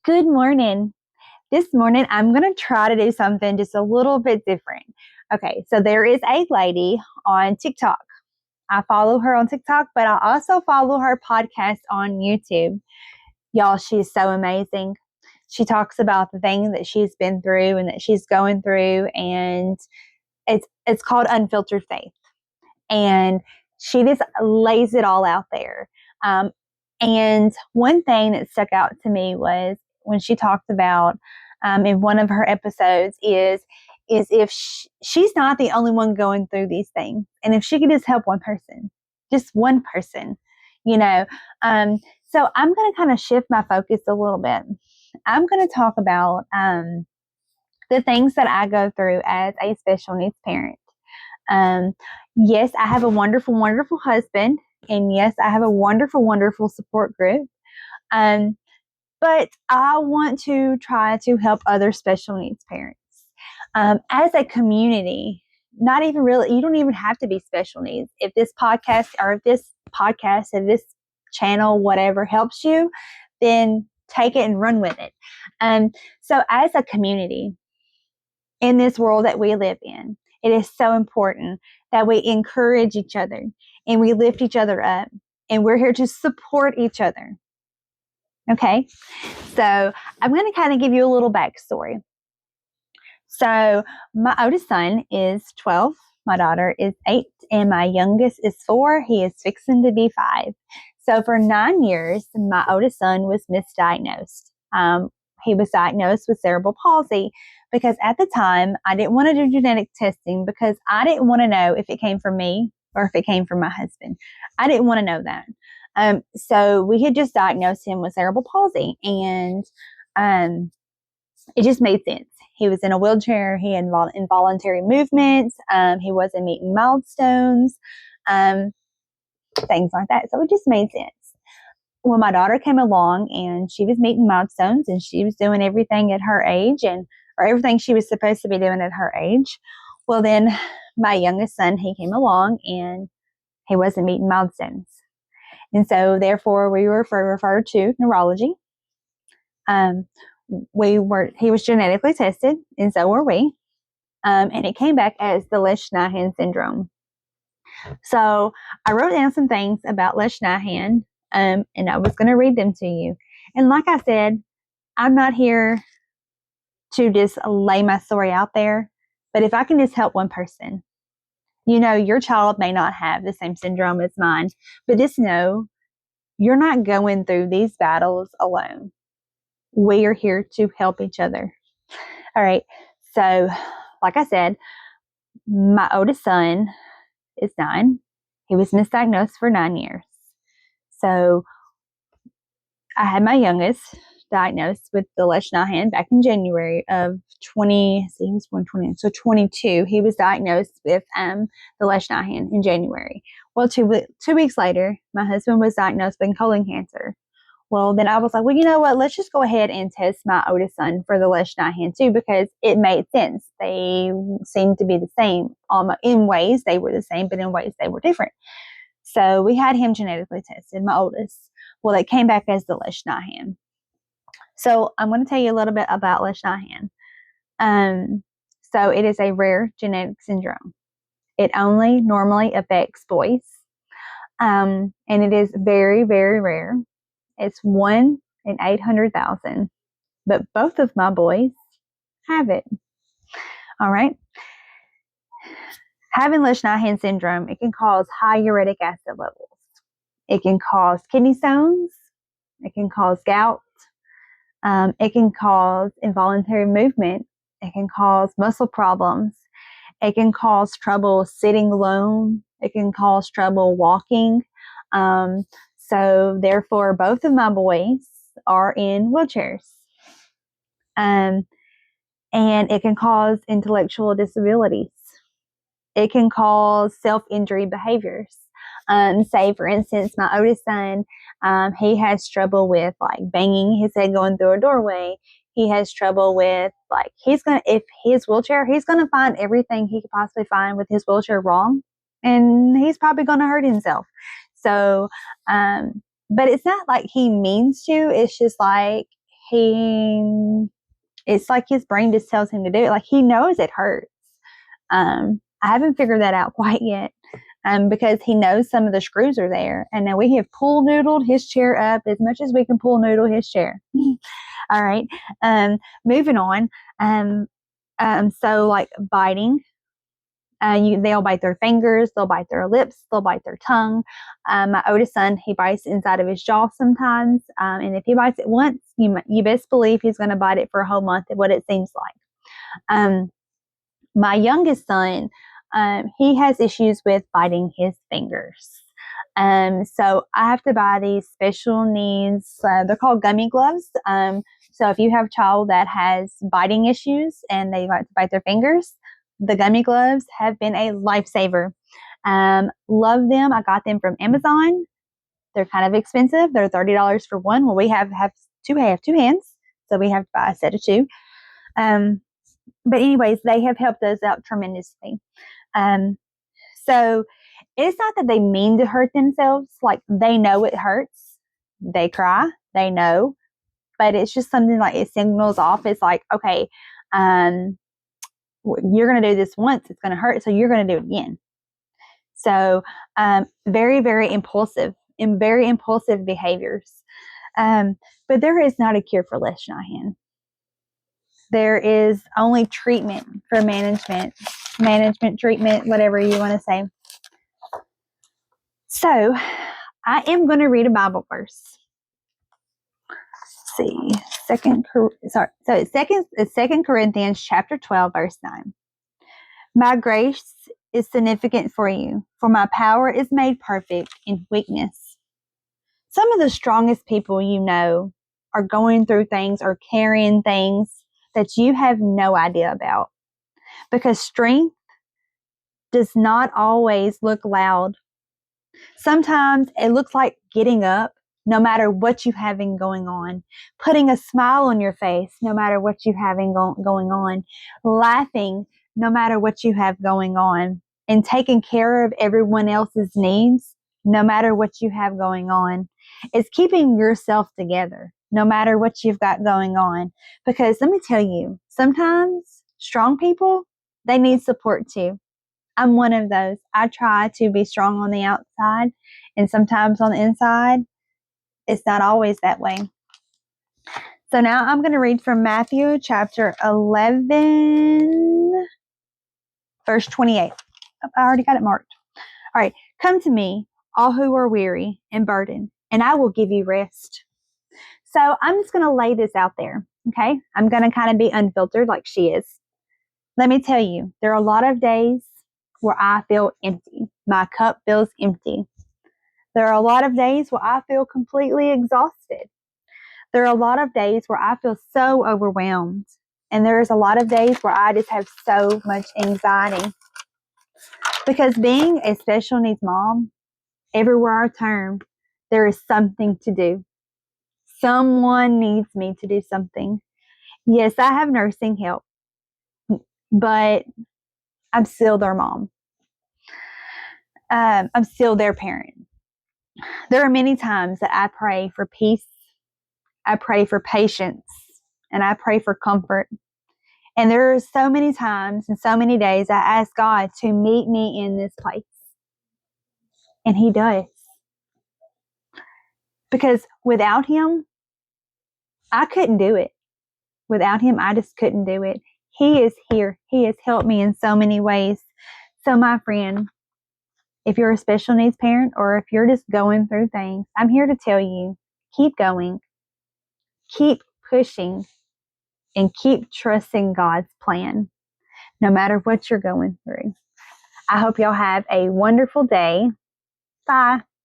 Good morning. This morning, I'm going to try to do something just a little bit different. Okay, so there is a lady on TikTok. I follow her on TikTok, but I also follow her podcast on YouTube. Y'all, she's so amazing. She talks about the things that she's been through and that she's going through, and it's called Unfiltered Faith. And she just lays it all out there. And one thing that stuck out to me was when she talked about in one of her episodes is if she's not the only one going through these things, and if she could just help just one person, you know. So I'm going to kind of shift my focus a little bit. I'm going to talk about the things that I go through as a special needs parent. Yes, I have a wonderful, wonderful husband. And yes, I have a wonderful, wonderful support group. But I want to try to help other special needs parents. As a community, not even really, you don't even have to be special needs. If this podcast, if this channel, whatever helps you, then take it and run with it. So as a community in this world that we live in, it is so important that we encourage each other and we lift each other up, and we're here to support each other. Okay, so I'm going to kind of give you a little backstory. So my oldest son is 12, my daughter is 8, and my youngest is 4. He is fixing to be 5. So for 9 years, my oldest son was misdiagnosed. He was diagnosed with cerebral palsy because at the time, I didn't want to do genetic testing because I didn't want to know if it came from me or if it came from my husband. I didn't want to know that. So we had just diagnosed him with cerebral palsy, and it just made sense. He was in a wheelchair. He had involuntary movements. He wasn't meeting milestones, things like that. So it just made sense. When my daughter came along and she was meeting milestones and she was doing everything at her age or everything she was supposed to be doing at her age, well, then my youngest son, he came along and he wasn't meeting milestones. And so therefore we were referred to neurology. He was genetically tested, and so were we. And it came back as the Lesch-Nyhan syndrome. So I wrote down some things about Lesch-Nyhan, and I was going to read them to you. And like I said, I'm not here to just lay my story out there, but if I can just help one person, your child may not have the same syndrome as mine, but just know you're not going through these battles alone. We are here to help each other. All right. So, like I said, my oldest son is 9. He was misdiagnosed for 9 years. So I had my youngest diagnosed with the Lesch-Nyhan back in January of 22. He was diagnosed with the Lesch-Nyhan in January. Well, 2 weeks later, my husband was diagnosed with colon cancer. Well, then I was like, well, you know what? Let's just go ahead and test my oldest son for the Lesch-Nyhan too, because it made sense. They seemed to be the same. In ways, they were the same, but in ways, they were different. So we had him genetically tested, my oldest. Well, it came back as the Lesch-Nyhan. So I'm going to tell you a little bit about Lesch-Nyhan. So it is a rare genetic syndrome. It only normally affects boys, and it is very, very rare. It's 1 in 800,000, but both of my boys have it. All right. Having Lesch-Nyhan syndrome, it can cause high uric acid levels. It can cause kidney stones. It can cause gout. It can cause involuntary movement. It can cause muscle problems. It can cause trouble sitting alone. It can cause trouble walking. So therefore, both of my boys are in wheelchairs. And it can cause intellectual disabilities. It can cause self-injury behaviors. Say, for instance, my oldest son, he has trouble with like banging his head going through a doorway. He has trouble with if his wheelchair, he's going to find everything he could possibly find with his wheelchair wrong, and he's probably going to hurt himself. So, but it's not like he means to. It's just like it's like his brain just tells him to do it. Like he knows it hurts. I haven't figured that out quite yet. Because he knows some of the screws are there. And now we have pool noodled his chair up as much as we can pool noodle his chair. All right. Moving on. So like biting, they'll bite their fingers, they'll bite their lips, they'll bite their tongue. My oldest son, he bites inside of his jaw sometimes. And if he bites it once, you best believe he's going to bite it for a whole month, what it seems like. My youngest son, he has issues with biting his fingers. So I have to buy these special needs. They're called gummy gloves. So if you have a child that has biting issues and they like to bite their fingers, the gummy gloves have been a lifesaver. Love them. I got them from Amazon. They're kind of expensive. They're $30 for one. Well, we have two hands, so we have to buy a set of two. But anyways, they have helped us out tremendously. So it's not that they mean to hurt themselves. Like they know it hurts. They cry. They know. But it's just something like it signals off. It's like, okay, you're going to do this once. It's going to hurt. So you're going to do it again. So very, very impulsive and very impulsive behaviors. But there is not a cure for Leishman. There is only treatment for management treatment, whatever you want to say. So I am going to read a Bible verse. Let's see, it's 2 Corinthians chapter 12, verse 9. My grace is significant for you, for my power is made perfect in weakness. Some of the strongest people you know are going through things or carrying things that you have no idea about. Because strength does not always look loud. Sometimes it looks like getting up no matter what you have going on, putting a smile on your face no matter what you have going on, laughing no matter what you have going on, and taking care of everyone else's needs no matter what you have going on. It's keeping yourself together no matter what you've got going on. Because let me tell you, sometimes strong people, they need support too. I'm one of those. I try to be strong on the outside, and sometimes on the inside, it's not always that way. So now I'm going to read from Matthew chapter 11, verse 28. I already got it marked. All right. Come to me, all who are weary and burdened, and I will give you rest. So I'm just going to lay this out there. Okay. I'm going to kind of be unfiltered like she is. Let me tell you, there are a lot of days where I feel empty. My cup feels empty. There are a lot of days where I feel completely exhausted. There are a lot of days where I feel so overwhelmed. And there's a lot of days where I just have so much anxiety. Because being a special needs mom, everywhere I turn, there is something to do. Someone needs me to do something. Yes, I have nursing help, but I'm still their mom. I'm still their parent. There are many times that I pray for peace, I pray for patience, and I pray for comfort. And there are so many times and so many days I ask God to meet me in this place. And He does. Because without Him, I couldn't do it. Without Him, I just couldn't do it. He is here. He has helped me in so many ways. So my friend, if you're a special needs parent or if you're just going through things, I'm here to tell you, keep going, keep pushing, and keep trusting God's plan, no matter what you're going through. I hope y'all have a wonderful day. Bye.